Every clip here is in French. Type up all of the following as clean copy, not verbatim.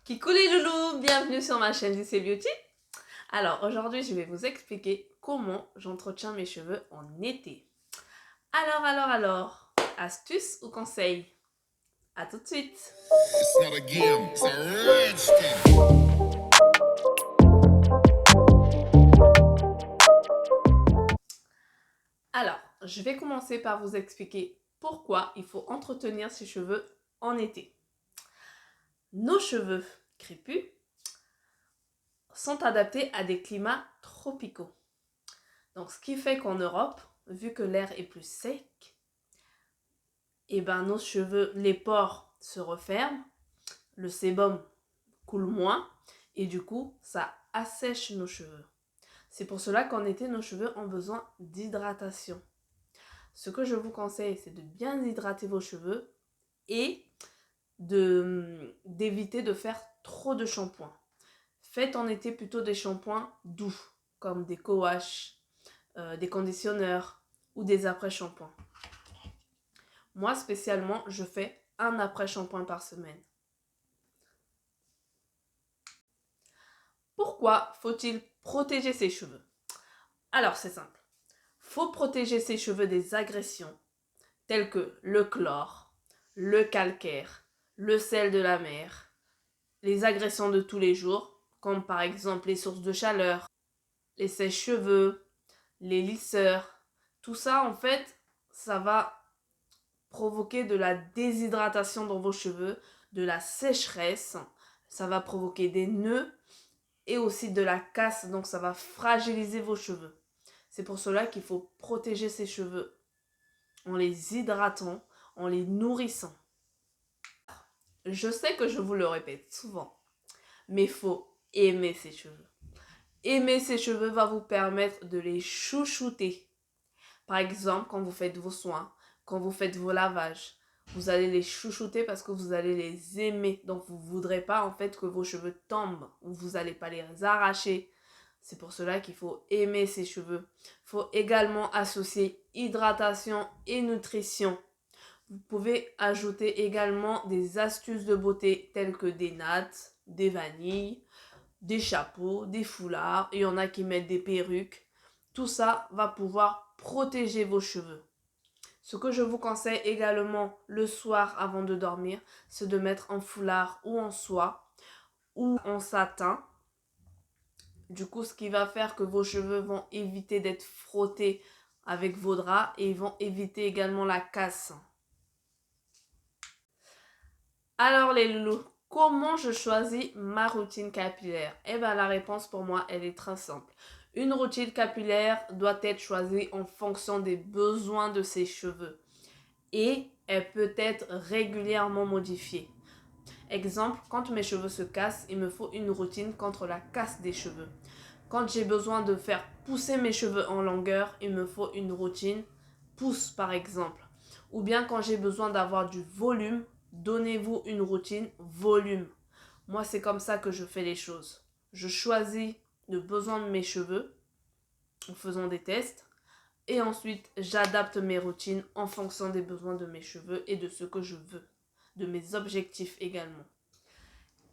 Kikou les loulous, bienvenue sur ma chaîne JC Beauty. Alors aujourd'hui je vais vous expliquer comment j'entretiens mes cheveux en été. Alors, astuces ou conseils? A tout de suite. It's not a game, it's a rich thing. Alors, je vais commencer par vous expliquer pourquoi il faut entretenir ses cheveux en été. Nos cheveux crépus sont adaptés à des climats tropicaux. Donc, ce qui fait qu'en Europe, vu que l'air est plus sec, et ben nos cheveux, les pores se referment, le sébum coule moins et du coup, ça assèche nos cheveux. C'est pour cela qu'en été, nos cheveux ont besoin d'hydratation. Ce que je vous conseille, c'est de bien hydrater vos cheveux et d'éviter de faire trop de shampoing. Faites en été plutôt des shampoings doux, comme des co-wash, des conditionneurs ou des après-shampoings. Moi, spécialement, je fais un après-shampoing par semaine. Pourquoi faut-il protéger ses cheveux? Alors, c'est simple. Faut protéger ses cheveux des agressions telles que le chlore, le calcaire, le sel de la mer, les agressions de tous les jours, comme par exemple les sources de chaleur, les sèche-cheveux, les lisseurs. Tout ça, en fait, ça va provoquer de la déshydratation dans vos cheveux, de la sécheresse, ça va provoquer des nœuds et aussi de la casse, donc ça va fragiliser vos cheveux. C'est pour cela qu'il faut protéger ses cheveux en les hydratant, en les nourrissant. Je sais que je vous le répète souvent, mais il faut aimer ses cheveux. Aimer ses cheveux va vous permettre de les chouchouter. Par exemple, quand vous faites vos soins, quand vous faites vos lavages, vous allez les chouchouter parce que vous allez les aimer. Donc, vous ne voudrez pas en fait que vos cheveux tombent ou vous n'allez pas les arracher. C'est pour cela qu'il faut aimer ses cheveux. Il faut également associer hydratation et nutrition. Vous pouvez ajouter également des astuces de beauté telles que des nattes, des vanilles, des chapeaux, des foulards. Il y en a qui mettent des perruques. Tout ça va pouvoir protéger vos cheveux. Ce que je vous conseille également le soir avant de dormir, c'est de mettre un foulard ou en soie ou en satin. Du coup, ce qui va faire que vos cheveux vont éviter d'être frottés avec vos draps et ils vont éviter également la casse. Alors les loulous, comment je choisis ma routine capillaire? Eh bien la réponse pour moi, elle est très simple. Une routine capillaire doit être choisie en fonction des besoins de ses cheveux et elle peut être régulièrement modifiée. Exemple, quand mes cheveux se cassent, il me faut une routine contre la casse des cheveux. Quand j'ai besoin de faire pousser mes cheveux en longueur, il me faut une routine pousse par exemple. Ou bien quand j'ai besoin d'avoir du volume, donnez-vous une routine volume. Moi, c'est comme ça que je fais les choses. Je choisis le besoin de mes cheveux en faisant des tests. Et ensuite, j'adapte mes routines en fonction des besoins de mes cheveux et de ce que je veux. De mes objectifs également.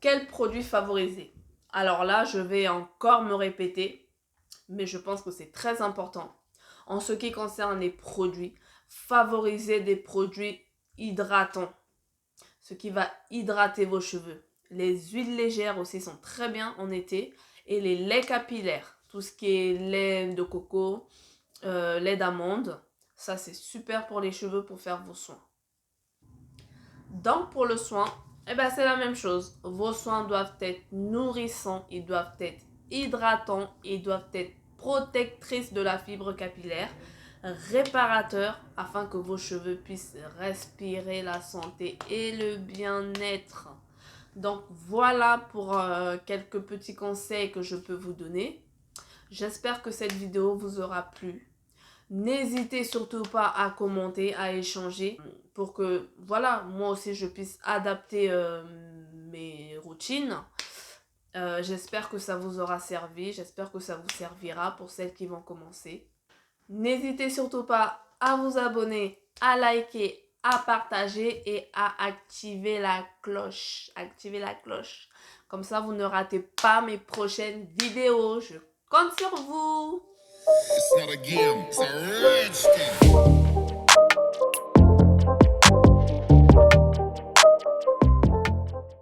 Quel produit favoriser? Alors là, je vais encore me répéter, mais je pense que c'est très important. En ce qui concerne les produits, favorisez des produits hydratants, ce qui va hydrater vos cheveux. Les huiles légères aussi sont très bien en été et les laits capillaires, tout ce qui est lait de coco, lait d'amande, ça c'est super pour les cheveux pour faire vos soins. Donc pour le soin, eh ben, c'est la même chose. Vos soins doivent être nourrissants, ils doivent être hydratants, ils doivent être protectrices de la fibre capillaire, réparateurs afin que vos cheveux puissent respirer la santé et le bien-être. Donc voilà pour quelques petits conseils que je peux vous donner. J'espère que cette vidéo vous aura plu. N'hésitez surtout pas à commenter, à échanger pour que, voilà, moi aussi je puisse adapter mes routines. J'espère que ça vous aura servi, j'espère que ça vous servira pour celles qui vont commencer. N'hésitez surtout pas à vous abonner, à liker, à partager et à activer la cloche. Activez la cloche. Comme ça, vous ne ratez pas mes prochaines vidéos. Je compte sur vous. It's not a game, it's a rich thing.